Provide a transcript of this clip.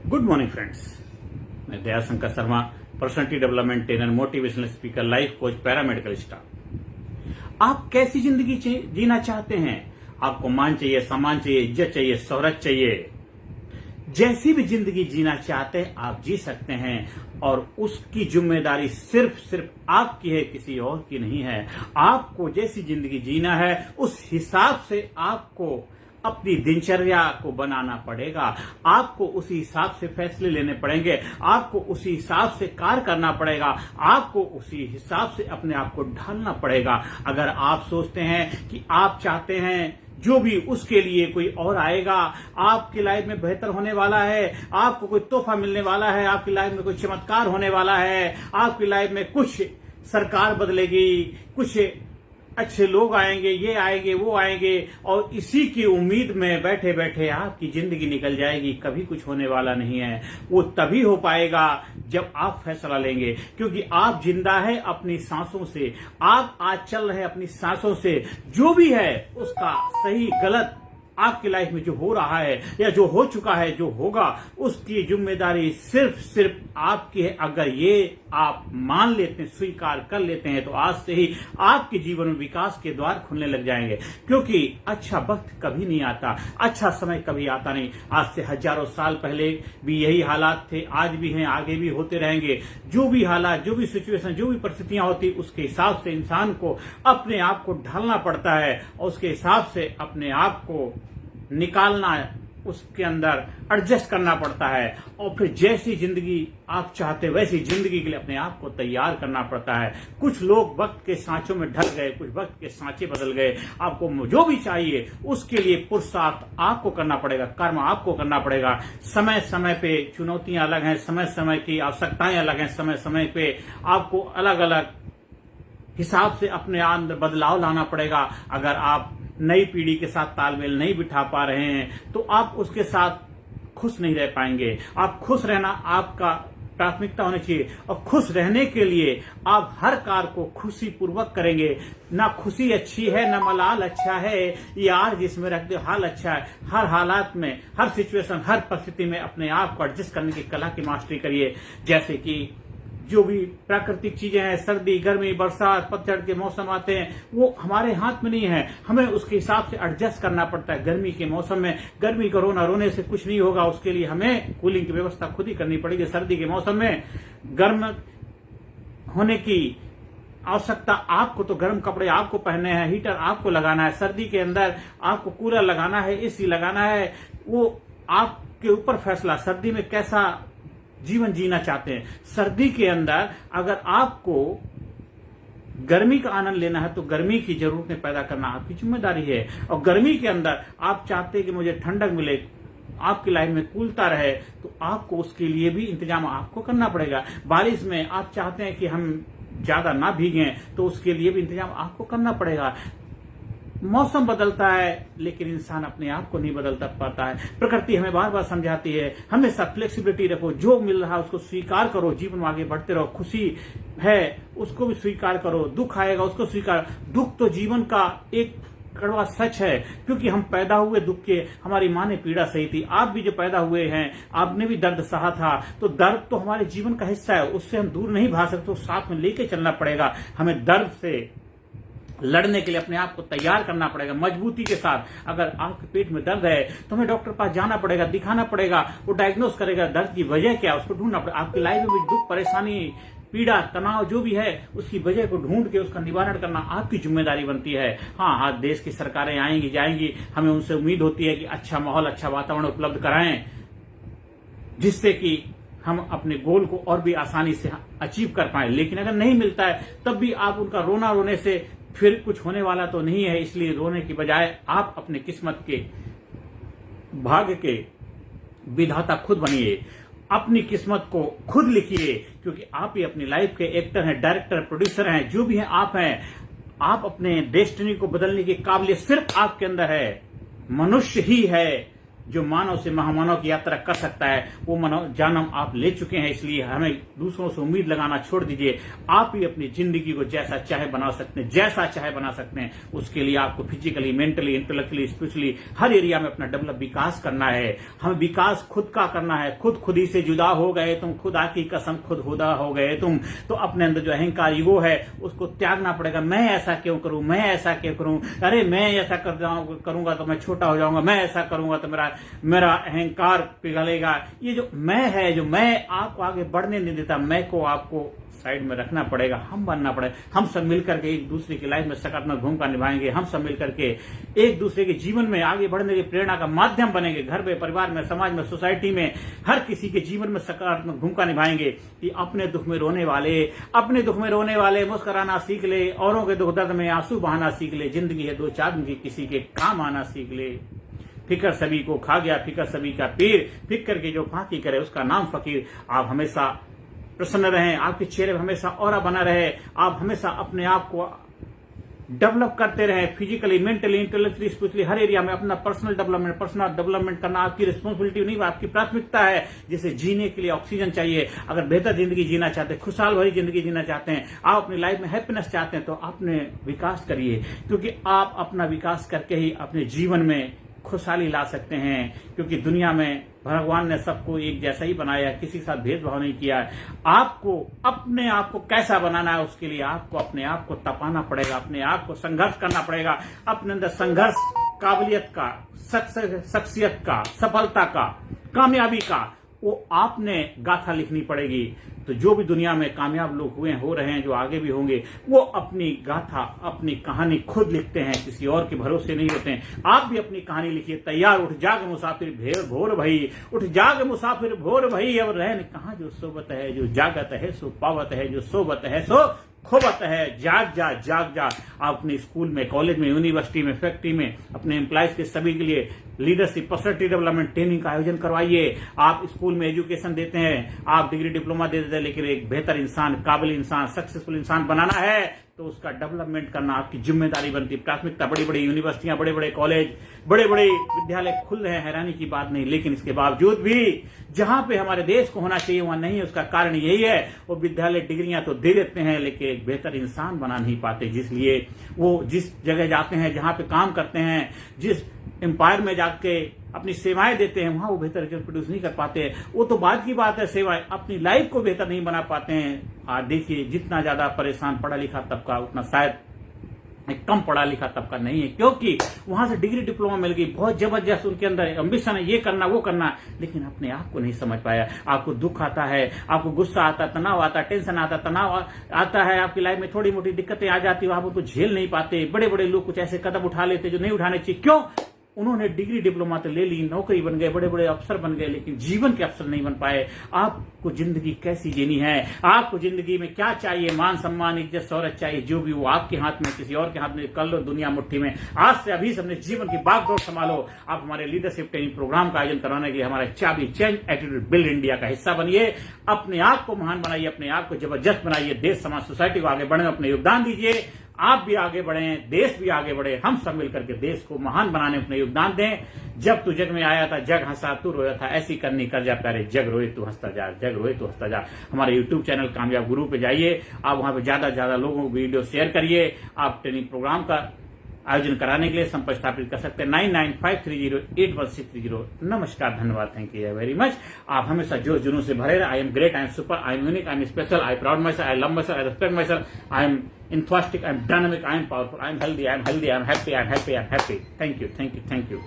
Good morning friends, मैं Dayashankar Sharma, personality development trainer, motivational speaker, life coach, paramedical staff. आप कैसी जिंदगी जीना चाहते हैं? आपको मान चाहिए, सम्मान चाहिए, इज्जत चाहिए, शोहरत चाहिए। जैसी भी जिंदगी जीना चाहते हैं आप जी सकते हैं, और उसकी जिम्मेदारी सिर्फ आपकी है, किसी और की नहीं है। आपको जैसी जिंदगी जीना है उस हिसाब से आपको अपनी दिनचर्या को बनाना पड़ेगा। आपको उसी हिसाब से फैसले लेने पड़ेंगे, आपको उसी हिसाब से कार्य करना पड़ेगा, आपको उसी हिसाब से अपने आप को ढालना पड़ेगा। अगर आप सोचते हैं कि आप चाहते हैं जो भी उसके लिए कोई और आएगा, आपकी लाइफ में बेहतर होने वाला है, आपको कोई तोहफा मिलने वाला है, आपकी लाइफ में कोई चमत्कार होने वाला है, आपकी लाइफ में कुछ सरकार बदलेगी, कुछ अच्छे लोग आएंगे, ये आएंगे, वो आएंगे, और इसी की उम्मीद में बैठे बैठे आपकी जिंदगी निकल जाएगी, कभी कुछ होने वाला नहीं है। वो तभी हो पाएगा जब आप फैसला लेंगे, क्योंकि आप जिंदा है अपनी सांसों से। आप आज चल रहे अपनी सांसों से। जो भी है उसका सही गलत आपकी लाइफ में जो हो रहा है या जो हो चुका है, जो होगा, उसकी जिम्मेदारी सिर्फ आपकी है। अगर ये आप मान लेते हैं, स्वीकार कर लेते हैं, तो आज से ही आपके जीवन में विकास के द्वार खुलने लग जाएंगे। क्योंकि अच्छा वक्त कभी नहीं आता, अच्छा समय कभी आता नहीं। आज से हजारों साल पहले भी यही हालात थे, आज भी हैं, आगे भी होते रहेंगे। जो भी हालात, जो भी सिचुएशन, जो भी परिस्थितियां होती, उसके हिसाब से इंसान को अपने आप को ढालना पड़ता है, और उसके हिसाब से अपने आप को निकालना, उसके अंदर एडजस्ट करना पड़ता है। और फिर जैसी जिंदगी आप चाहते वैसी जिंदगी के लिए अपने आप को तैयार करना पड़ता है। कुछ लोग वक्त के सांचों में ढल गए, कुछ वक्त के सांचे बदल गए। आपको जो भी चाहिए उसके लिए पुरुषार्थ आपको करना पड़ेगा, कर्म आपको करना पड़ेगा। समय समय पे चुनौतियां अलग हैं, समय समय की आवश्यकताएं अलग हैं, समय समय पे आपको अलग अलग हिसाब से अपने अंदर बदलाव लाना पड़ेगा। अगर आप नई पीढ़ी के साथ तालमेल नहीं बिठा पा रहे हैं तो आप उसके साथ खुश नहीं रह पाएंगे। आप खुश रहना आपका प्राथमिकता होनी चाहिए, और खुश रहने के लिए आप हर कार्य को खुशी पूर्वक करेंगे। ना खुशी अच्छी है, ना मलाल अच्छा है, यार जिसमें रख दो हाल अच्छा है। हर हालात में, हर सिचुएशन, हर परिस्थिति में अपने आप को एडजस्ट करने की कला की मास्टरी करिए। जैसे कि जो भी प्राकृतिक चीजें हैं, सर्दी, गर्मी, बरसात, पतझड़ के मौसम आते हैं, वो हमारे हाथ में नहीं है, हमें उसके हिसाब से एडजस्ट करना पड़ता है। गर्मी के मौसम में गर्मी का रोने से कुछ नहीं होगा, उसके लिए हमें कूलिंग की व्यवस्था खुद ही करनी पड़ेगी। सर्दी के मौसम में गर्म होने की आवश्यकता आपको, तो गर्म कपड़े आपको पहनने हैं, हीटर आपको लगाना है। सर्दी के अंदर आपको कूलर लगाना है, एसी लगाना है, वो आपके ऊपर फैसला। सर्दी में कैसा जीवन जीना चाहते हैं? सर्दी के अंदर अगर आपको गर्मी का आनंद लेना है तो गर्मी की जरूरतें पैदा करना आपकी जिम्मेदारी है। और गर्मी के अंदर आप चाहते हैं कि मुझे ठंडक मिले, आपकी लाइफ में कूलता रहे, तो आपको उसके लिए भी इंतजाम आपको करना पड़ेगा। बारिश में आप चाहते हैं कि हम ज्यादा ना भीगें, तो उसके लिए भी इंतजाम आपको करना पड़ेगा। मौसम बदलता है लेकिन इंसान अपने आप को नहीं बदलता पाता है। प्रकृति हमें बार बार समझाती है, हमेशा फ्लेक्सिबिलिटी रखो, जो मिल रहा है उसको स्वीकार करो, जीवन में आगे बढ़ते रहो। खुशी है उसको भी स्वीकार करो, दुख आएगा उसको स्वीकार। दुख तो जीवन का एक कड़वा सच है, क्योंकि हम पैदा हुए दुख के। हमारी माँ ने पीड़ा सही थी, आप भी जो पैदा हुए हैं आपने भी दर्द सहा था, तो दर्द तो हमारे जीवन का हिस्सा है, उससे हम दूर नहीं भाग सकते, तो साथ में लेके चलना पड़ेगा। हमें दर्द से लड़ने के लिए अपने आप को तैयार करना पड़ेगा मजबूती के साथ। अगर आपके पेट में दर्द है तो हमें डॉक्टर पास जाना पड़ेगा, दिखाना पड़ेगा, वो डायग्नोस करेगा दर्द की वजह क्या है, उसको ढूंढना पड़ेगा। आपकी लाइफ में भी दुख, परेशानी, पीड़ा, तनाव जो भी है, उसकी वजह को ढूंढ के उसका निवारण करना आपकी जिम्मेदारी बनती है। हाँ, आज देश की सरकारें आएंगी जाएंगी, हमें उनसे उम्मीद होती है कि अच्छा माहौल, अच्छा वातावरण उपलब्ध कराएं, जिससे कि हम अपने गोल को और भी आसानी से अचीव कर पाए। लेकिन अगर नहीं मिलता है तब भी आप उनका रोने से फिर कुछ होने वाला तो नहीं है। इसलिए रोने की बजाय आप अपने किस्मत के, भाग्य के विधाता खुद बनिए, अपनी किस्मत को खुद लिखिए, क्योंकि आप ही अपनी लाइफ के एक्टर हैं, डायरेक्टर, प्रोड्यूसर हैं, जो भी हैं आप हैं। आप अपने डेस्टिनी को बदलने की काबिलियत सिर्फ आपके अंदर है। मनुष्य ही है जो मानव से महामानव की यात्रा कर सकता है वो मानव जन्म आप ले चुके हैं। इसलिए हमें दूसरों से उम्मीद लगाना छोड़ दीजिए। आप ही अपनी जिंदगी को जैसा चाहे बना सकते हैं, जैसा चाहे बना सकते हैं। उसके लिए आपको फिजिकली, मेंटली, इंटेलेक्चुअली, स्पिरिचुअली हर एरिया में अपना डेवलप विकास करना है। हमें विकास खुद का करना है। खुद ही से जुदा हो गए तुम, खुदा की कसम खुद खुदा हो गए तुम। तो अपने अंदर जो अहंकार ईगो है उसको त्यागना पड़ेगा। मैं ऐसा क्यों करूं, मैं ऐसा क्यों करूं, अरे मैं ऐसा करूंगा तो मैं छोटा हो जाऊंगा, मैं ऐसा करूंगा तो मेरा अहंकार पिघलेगा। ये जो मैं है, जो मैं आपको आगे बढ़ने नहीं देता, मैं को आपको साइड में रखना पड़ेगा। हम बनना पड़ेगा। हम सब मिलकर के एक दूसरे की लाइफ में सकारात्मक भूमिका निभाएंगे। हम सब मिलकर के एक दूसरे के जीवन में आगे बढ़ने की प्रेरणा का माध्यम बनेंगे। घर में, परिवार में, समाज में, सोसाइटी में हर किसी के जीवन में सकारात्मक भूमिका निभाएंगे। कि अपने दुख में रोने वाले मुस्कुराना सीख ले, औरों के दुख दर्द में आंसू बहाना सीख ले। जिंदगी है दो चार दिन की, किसी के काम आना सीख ले। फिकर सभी को खा गया, फिकर सभी का पीर, फिकर के जो फांकी करे उसका नाम फकीर। आप हमेशा प्रसन्न रहें, आपके चेहरे में हमेशा ऑरा बना रहे। आप हमेशा अपने आप को डेवलप करते रहें, फिजिकली, मेंटली, इंटेलेक्चुअली, स्पिरिचुअली हर एरिया में अपना पर्सनल डेवलपमेंट करना आपकी रिस्पॉन्सिबिलिटी नहीं, आपकी प्राथमिकता है। जिसे जीने के लिए ऑक्सीजन चाहिए। अगर बेहतर जिंदगी जीना चाहते हैं, खुशहाल भरी जिंदगी जीना चाहते हैं, आप अपनी लाइफ में हैप्पीनेस चाहते हैं, तो आपने विकास करिए। क्योंकि आप अपना विकास करके ही अपने जीवन में खुशहाली ला सकते हैं। क्योंकि दुनिया में भगवान ने सबको एक जैसा ही बनाया, किसी के साथ भेदभाव नहीं किया है। आपको अपने आप को कैसा बनाना है, उसके लिए आपको अपने आप को तपाना पड़ेगा, अपने आप को संघर्ष करना पड़ेगा। अपने अंदर संघर्ष, काबिलियत का, शख्सियत का, सफलता का, कामयाबी का वो आपने गाथा लिखनी पड़ेगी। तो जो भी दुनिया में कामयाब लोग हुए, हो रहे हैं, जो आगे भी होंगे, वो अपनी गाथा, अपनी कहानी खुद लिखते हैं, किसी और के भरोसे नहीं होते हैं। आप भी अपनी कहानी लिखिए। तैयार उठ जाग मुसाफिर भोर भई, उठ जाग मुसाफिर भोर भई। अब रहन कहाँ जो सोबत है, जो जागत है सो पावत है, जो सोबत है सो खोबत है। जाग जा। आप अपने स्कूल में, कॉलेज में, यूनिवर्सिटी में, फैक्ट्री में अपने एम्प्लॉयज के सभी के लिए लीडरशिप, पर्सनैलिटी डेवलपमेंट ट्रेनिंग का आयोजन करवाइए। आप स्कूल में एजुकेशन देते हैं, आप डिग्री डिप्लोमा दे देते हैं, लेकिन एक बेहतर इंसान, काबिल इंसान, सक्सेसफुल इंसान बनाना है तो उसका डेवलपमेंट करना आपकी जिम्मेदारी बनती है, प्राथमिकता। बड़ी बड़ी यूनिवर्सिटियां, बड़े बड़े कॉलेज, बड़े बड़े विद्यालय खुल रहे हैं, हैरानी की बात नहीं। लेकिन इसके बावजूद भी जहां पे हमारे देश को होना चाहिए वहां नहीं है। उसका कारण यही है, वो विद्यालय डिग्रियां तो दे देते हैं लेकिन एक बेहतर इंसान बना नहीं पाते। जिसलिए वो जिस जगह जाते हैं, जहां पे काम करते हैं, जिस एम्पायर में जाके अपनी सेवाएं देते हैं, वहां वो बेहतर रिजल्ट प्रोड्यूस नहीं कर पाते। वो तो बाद की बात है, सेवाएं अपनी लाइफ को बेहतर नहीं बना पाते हैं। आज देखिए, जितना ज्यादा परेशान पढ़ा लिखा तबका उतना शायद कम पढ़ा लिखा तबका नहीं है। क्योंकि वहां से डिग्री डिप्लोमा मिल गई, बहुत जबरदस्त उनके अंदर एम्बिशन है, ये करना वो करना, लेकिन अपने आप को नहीं समझ पाया। आपको दुख आता है, आपको गुस्सा आता, तनाव आता, टेंशन आता, तनाव आता है, आपकी लाइफ में थोड़ी मोटी दिक्कतें आ जाती है, आप उनको झेल नहीं पाते। बड़े बड़े लोग कुछ ऐसे कदम उठा लेते जो नहीं उठाने चाहिए। क्यों? उन्होंने डिग्री डिप्लोमा तो ले ली, नौकरी बन गए, बड़े बड़े अफसर बन गए, लेकिन जीवन के अफसर नहीं बन पाए। आपको जिंदगी कैसी जीनी है, आपको जिंदगी में क्या चाहिए, मान सम्मान, इज्जत, शौहरत चाहिए, जो भी वो आपके हाथ में, किसी और के हाथ में। कर लो दुनिया मुट्ठी में। आज से अभी से अपने जीवन की बागडोर संभालो। आप हमारे लीडरशिप ट्रेनिंग प्रोग्राम का आयोजन करवाने के लिए हमारे चाबी चेंज एटीट्यूड बिल्ड इंडिया का हिस्सा बनिए। अपने आप को महान बनाइए, अपने आप को जबरदस्त बनाइए, देश समाज सोसाइटी को आगे बढ़ने में अपने योगदान दीजिए। आप भी आगे बढ़ें, देश भी आगे बढ़े, हम सब मिलकर के देश को महान बनाने में अपने योगदान दें। जब तू जग में आया था, जग हंसा तू रोया था, ऐसी करनी कर जा प्यारे, जग रोए तू हंसता जा, जग रोए तू हंसता जा। हमारे YouTube चैनल कामयाब गुरु पे जाइए, आप वहां पे ज्यादा से ज्यादा लोगों को वीडियो शेयर करिए। आप ट्रेनिंग प्रोग्राम का आयोजन कराने के लिए संपर्क स्थापित कर सकते हैं 9953081630। नमस्कार, धन्यवाद, थैंक यू वेरी मच। आप हमेशा जोश जुनून से भरे रहे। I am great, I am super, I am unique, I am special, I proud my self, I love my self, I respect my self, I am enthusiastic, I am dynamic, I am powerful, I am healthy, I am happy, I am happy, I am happy, I am happy. Thank you.